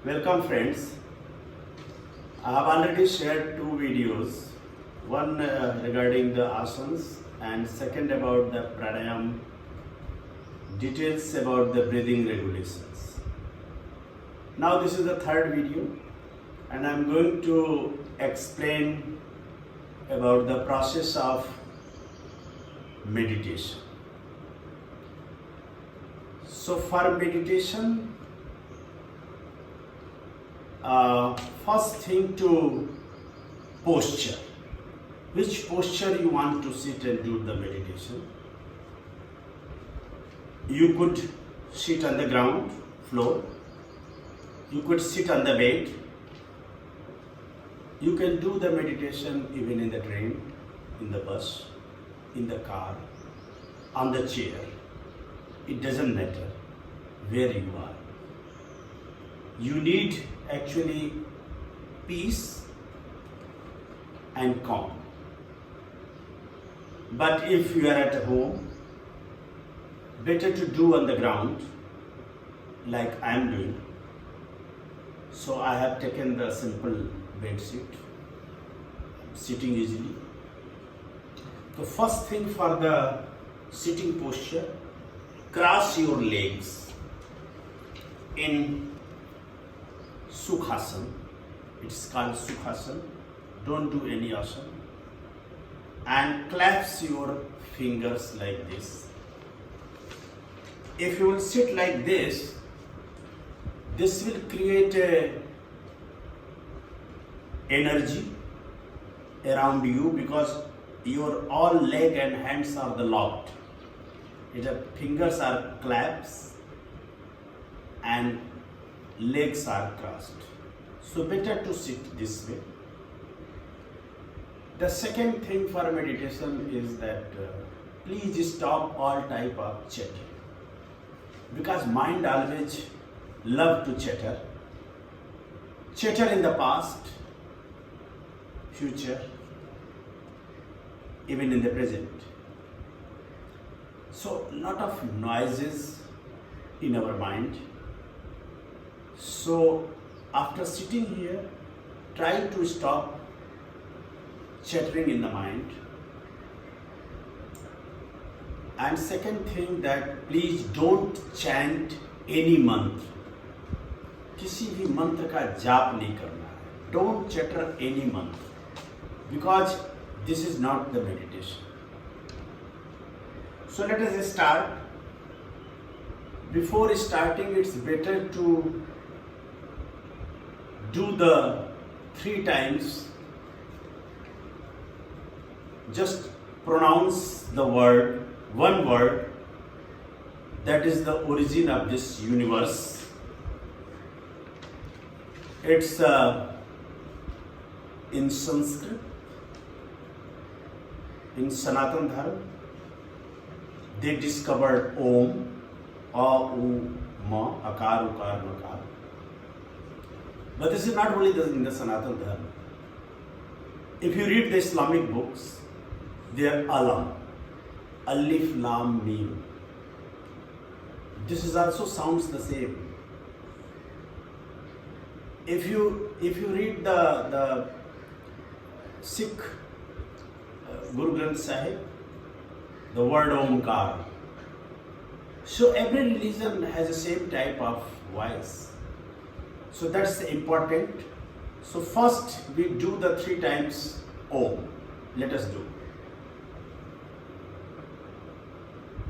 Welcome friends. I have already shared two videos, one regarding the asanas and second about the pranayam, details about the breathing regulations. Now this is the third video and I am going to explain about the process of meditation. So for meditation, first thing to posture. Which posture you want to sit and do the meditation? You could sit on the ground floor. You could sit on the bed. You can do the meditation even in the train, in the bus, in the car, on the chair. It doesn't matter where you are. You need actually peace and calm. But if you are at home, better to do on the ground like I am doing. So I have taken the simple bed seat, sitting easily. The first thing for the sitting posture, cross your legs in Sukhasana. It's called Sukhasana. Don't do any asana. And clasp your fingers like this. If you will sit like this will create a energy around you because your all leg and hands are the locked. The fingers are clasped and legs are crossed. So better to sit this way. The second thing for meditation is that please stop all type of chatter. Because mind always love to chatter. Chatter in the past, future, even in the present. So lot of noises in our mind. So after sitting here, try to stop chattering in the mind. And second thing that please don't chant any mantra. किसी भी मंत्र का जाप नहीं करना है. Don't chatter any mantra because this is not the meditation. So let us start. Before starting, it's better to do the 3 times. Just pronounce the word, one word, that is the origin of this universe. It's in Sanskrit, in Sanatan Dharma, they discovered Om, A, U, Ma, Akar, Ukar, Makar. But this is not only in the Sanatan Dharma. If you read the Islamic books, they are Alam, Alif, Lam, Mim. This is also sounds the same. If you read the Sikh Guru Granth Sahib, the word Omkar. So every religion has the same type of voice. So that's important. So first we do the 3 times Om. Let us do.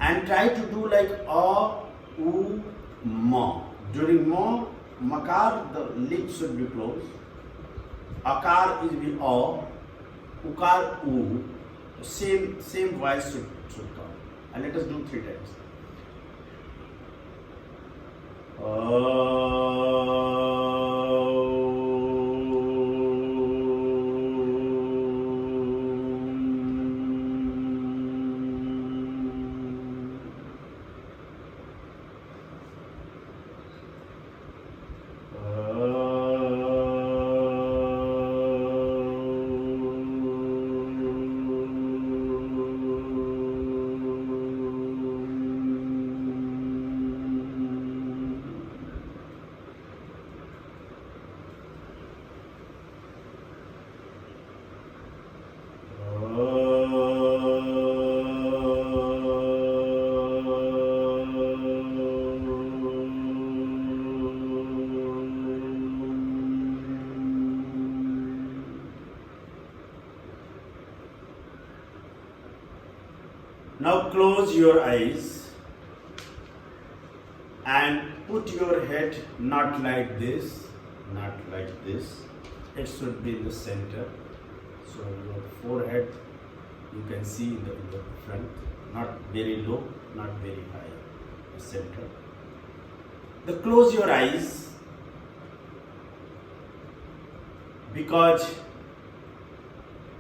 And try to do like A, U, Ma. During Ma, Makar, the lips should be closed. Akar is with A, Ukar, U. Same voice should come. And let us do 3 times. Now close your eyes and put your head not like this, not like this. It should be in the center. So your forehead you can see in the front, not very low, not very high, the center. Then close your eyes, because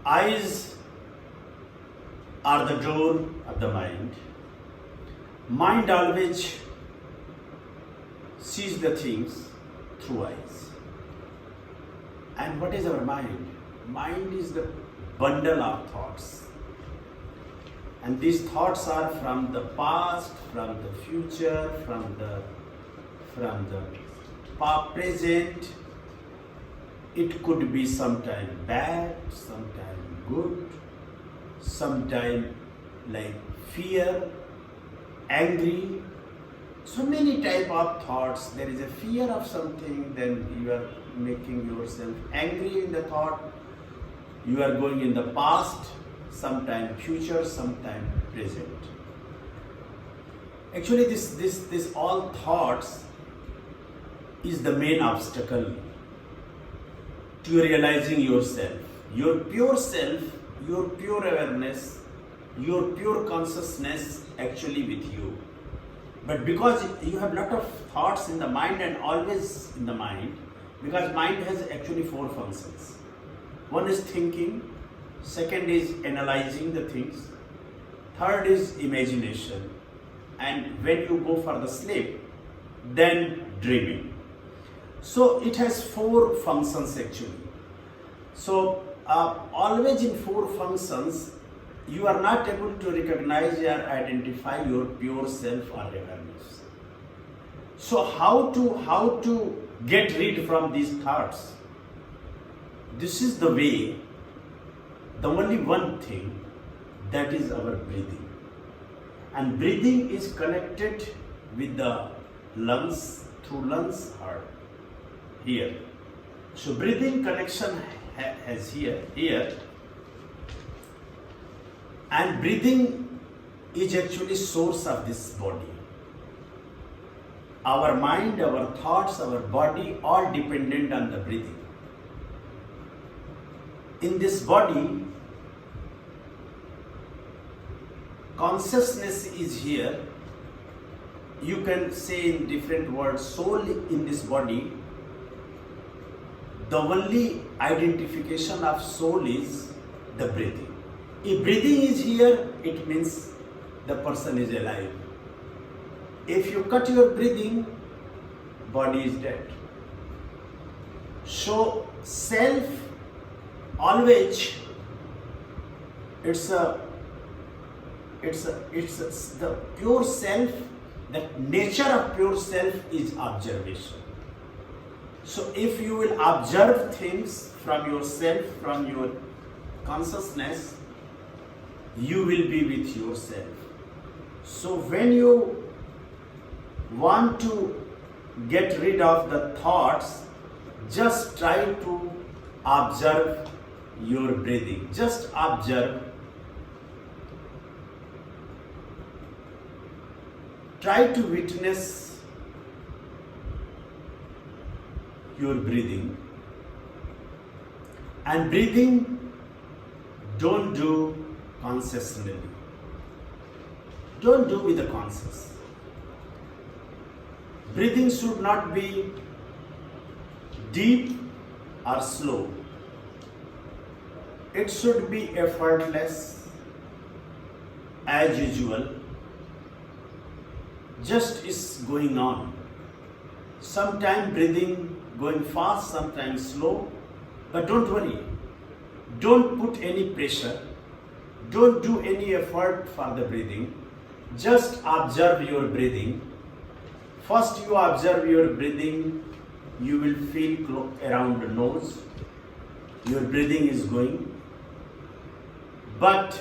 eyes are the door of the mind. Mind always sees the things through eyes. And what is our mind? Mind is the bundle of thoughts. And these thoughts are from the past, from the future, from the present. It could be sometime bad, sometime good, sometime like fear, angry. So many type of thoughts. There is a fear of something, then you are making yourself angry in the thought. You are going in the past, sometime future, sometime present. Actually, this all thoughts is the main obstacle to realizing yourself, your pure self, your pure awareness, your pure consciousness actually with you. But because you have lot of thoughts in the mind and always in the mind, because mind has actually 4 functions. One is thinking, second is analyzing the things, third is imagination, and when you go for the sleep, then dreaming. So it has 4 functions actually. So always in 4 functions, you are not able to recognize or identify your pure self or awareness. So how to get rid from these thoughts? This is the way, the only one thing, that is our breathing. And breathing is connected with the lungs, through lungs, heart, here. So breathing connection has here, and breathing is actually source of this body. Our mind, our thoughts, our body, all dependent on the breathing. In this body, consciousness is here. You can say in different words, soul in this body. The only identification of soul is the breathing. If breathing is here, it means the person is alive. If you cut your breathing, body is dead. So self always, it's the pure self. The nature of pure self is observation. So if you will observe things from yourself, from your consciousness, you will be with yourself. So when you want to get rid of the thoughts, just try to observe your breathing. Just observe. Try to witness your breathing. And breathing, don't do consciously. Don't do with the conscious. Breathing should not be deep or slow. It should be effortless, as usual. Just is going on. Sometimes breathing going fast, sometimes slow, but don't worry. Don't put any pressure. Don't do any effort for the breathing. Just observe your breathing. First you observe your breathing, you will feel around the nose. Your breathing is going. But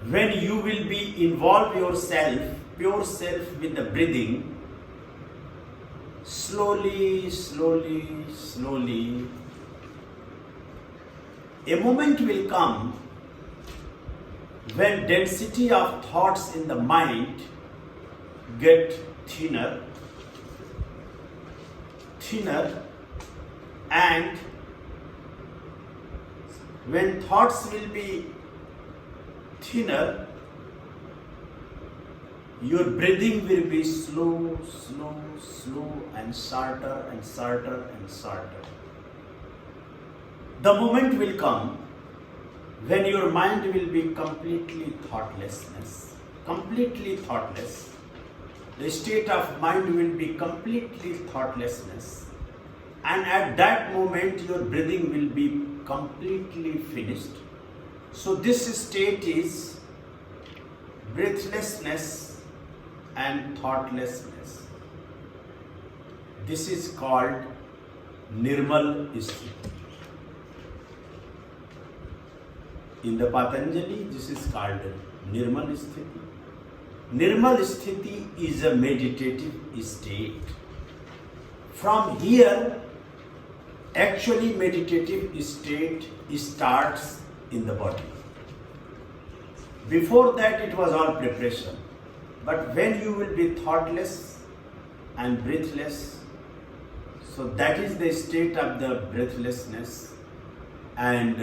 when you will be involve yourself, pure self with the breathing, slowly, slowly, slowly, a moment will come when density of thoughts in the mind get thinner, and when thoughts will be thinner, your breathing will be slow and shorter and shorter and shorter. The moment will come when your mind will be completely thoughtless. The state of mind will be completely thoughtlessness, and at that moment your breathing will be completely finished. So this state is breathlessness and thoughtlessness. This is called Nirmal Sthiti. In the Patanjali, this is called Nirmal Sthiti. Nirmal Sthiti is a meditative state. From here, actually meditative state starts in the body. Before that it was all preparation. But when you will be thoughtless and breathless, so that is the state of the breathlessness and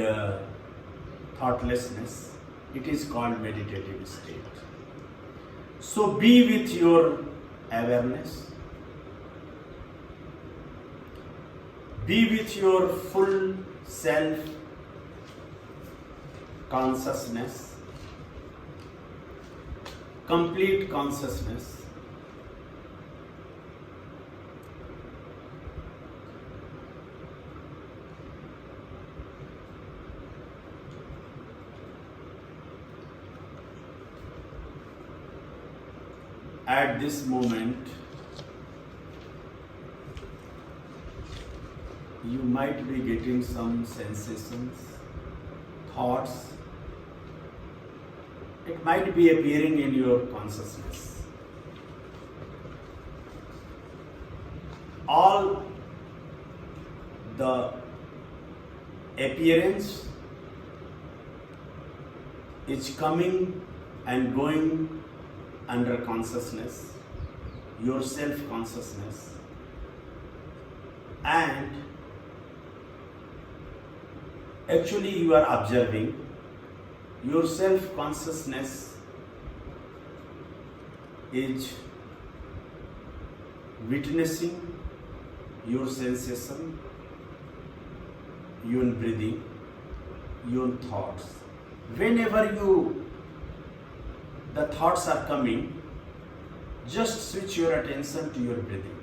thoughtlessness. It is called meditative state. So be with your awareness. Be with your full self consciousness, complete consciousness. At this moment, you might be getting some sensations, thoughts. It might be appearing in your consciousness. All the appearance is coming and going under consciousness, your self-consciousness, and actually you are observing. Your self-consciousness is witnessing your sensation, your breathing, your thoughts. Whenever the thoughts are coming, just switch your attention to your breathing.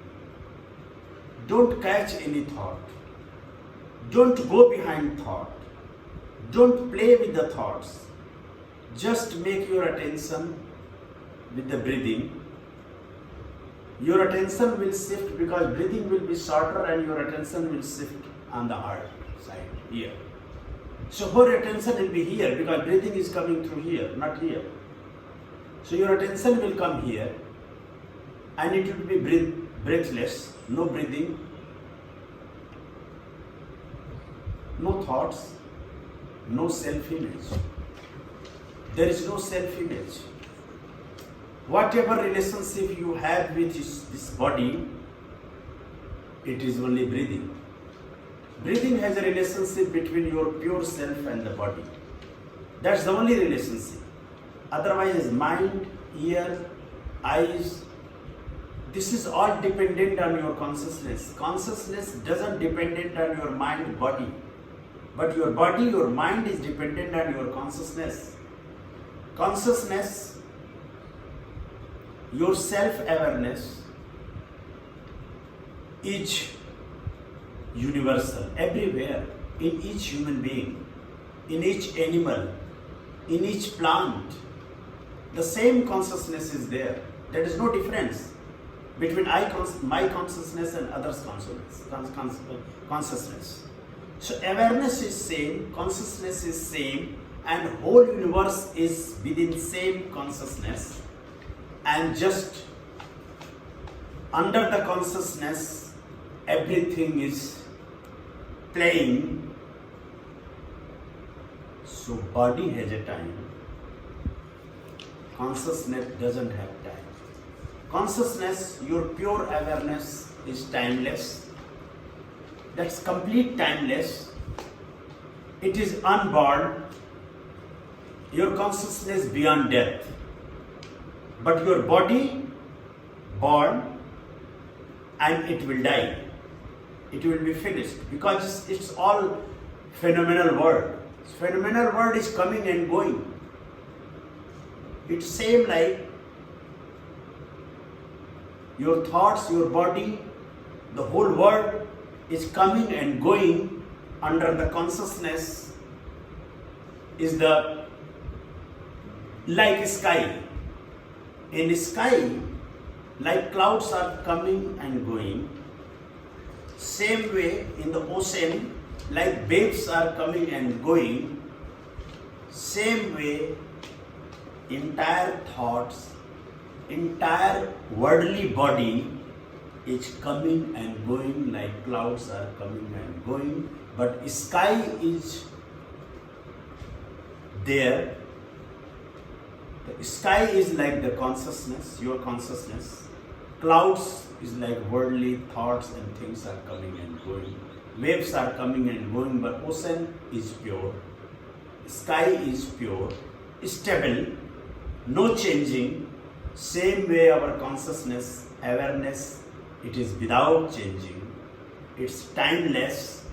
Don't catch any thought. Don't go behind thought. Don't play with the thoughts. Just make your attention with the breathing. Your attention will shift because breathing will be shorter and your attention will shift on the heart side here. So your attention will be here because breathing is coming through here, not here. So your attention will come here and it will be breathless, no breathing, no thoughts, no self-image. There is no self-image. Whatever relationship you have with this body, it is only breathing. Breathing has a relationship between your pure self and the body. That's the only relationship. Otherwise, mind, ear, eyes, this is all dependent on your consciousness. Consciousness doesn't dependent on your mind, body. But your body, your mind is dependent on your consciousness. Consciousness, your self-awareness is universal, everywhere, in each human being, in each animal, in each plant. The same consciousness is there. There is no difference between my consciousness and others' consciousness. So awareness is same, consciousness is same, and whole universe is within same consciousness. And just under the consciousness, everything is playing. So body has a time, Consciousness doesn't have time. Consciousness, your pure awareness is timeless. That's complete timeless. It is unborn. Your consciousness beyond death. But your body born and it will die. It will be finished because it's all phenomenal world. Phenomenal world is coming and going. It's same like your thoughts, your body, the whole world is coming and going under the consciousness is the like sky. In sky, like clouds are coming and going. Same way in the ocean, like waves are coming and going. Same way, entire thoughts, entire worldly body is coming and going like clouds are coming and going. But sky is there. The sky is like the consciousness, your consciousness. Clouds is like worldly thoughts and things are coming and going. Waves are coming and going, but ocean is pure. Sky is pure, stable, no changing. Same way our consciousness, awareness, it is without changing. It's timeless,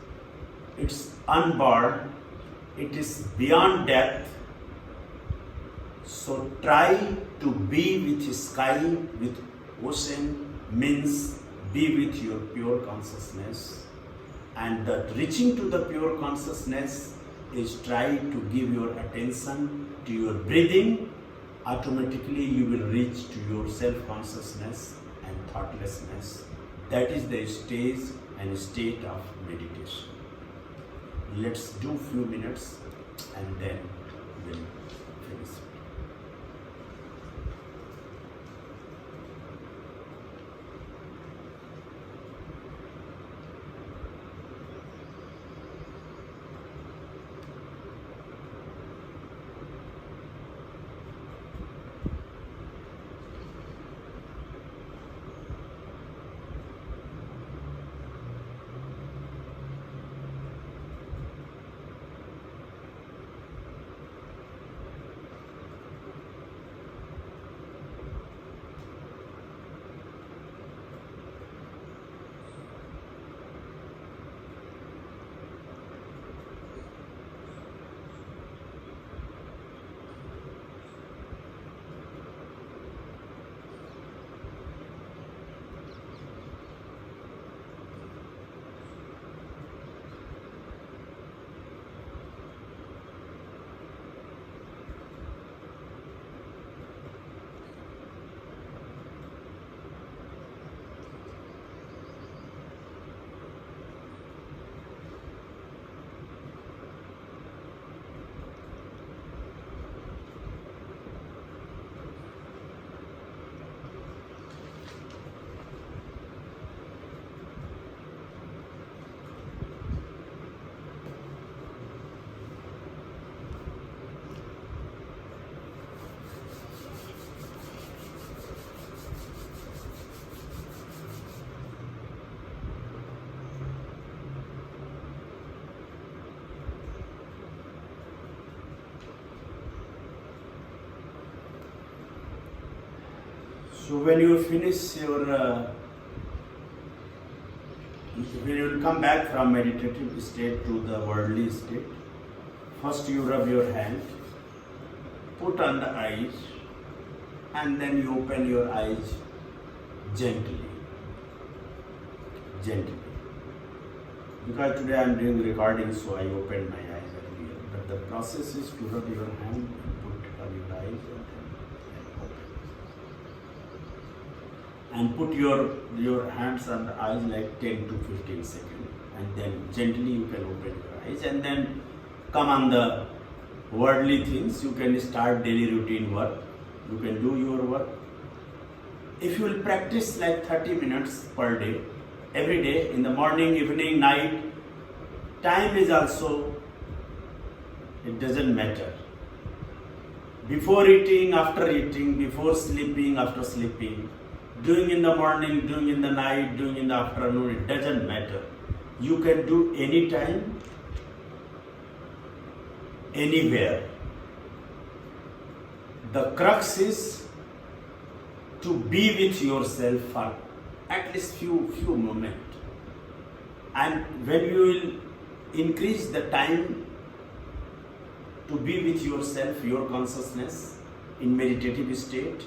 it's unborn, it is beyond death. So try to be with sky, with ocean, means be with your pure consciousness. And that reaching to the pure consciousness is try to give your attention to your breathing. Automatically you will reach to your self-consciousness and thoughtlessness. That is the stage and state of meditation. Let's do few minutes and then we'll finish. So when you finish your, when you will come back from meditative state to the worldly state, first you rub your hand, put on the eyes, and then you open your eyes gently. Gently. Because today I am doing recording, so I opened my eyes earlier. But the process is to rub your hand and put on your eyes and put your hands on the eyes like 10 to 15 seconds, and then gently you can open your eyes and then come on the worldly things. You can start daily routine work, you can do your work. If you will practice like 30 minutes per day, every day, in the morning, evening, night, time is also, it doesn't matter, before eating, after eating, before sleeping, after sleeping, doing in the morning, doing in the night, doing in the afternoon, it doesn't matter. You can do anytime, anywhere. The crux is to be with yourself for at least few moments. And when you will increase the time to be with yourself, your consciousness in meditative state,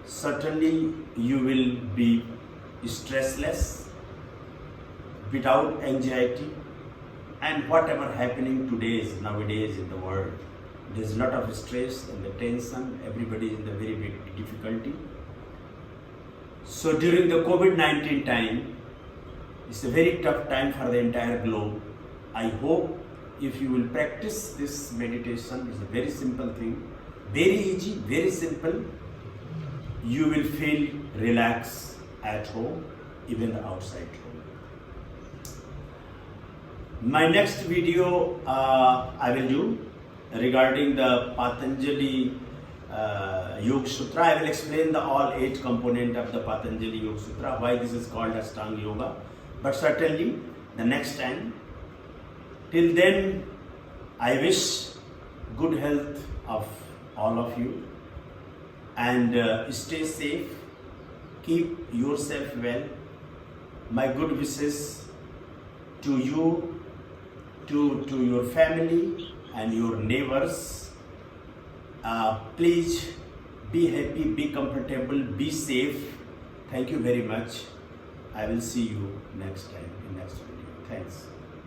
certainly you will be stressless, without anxiety, and whatever happening nowadays in the world, there's a lot of stress and the tension, everybody is in the very big difficulty. So during the COVID-19 time, it's a very tough time for the entire globe. I hope if you will practice this meditation, it's a very simple thing, very easy, very simple, you will feel relaxed at home, even outside home. My next video I will do regarding the Patanjali Yoga Sutra. I will explain the all 8 components of the Patanjali Yoga Sutra, why this is called Ashtanga Yoga. But certainly the next time. Till then, I wish good health of all of you, and stay safe, keep yourself well. My good wishes to you, to your family and your neighbors. Please be happy, be comfortable, be safe. Thank you very much. I will see you next time in next video. Thanks.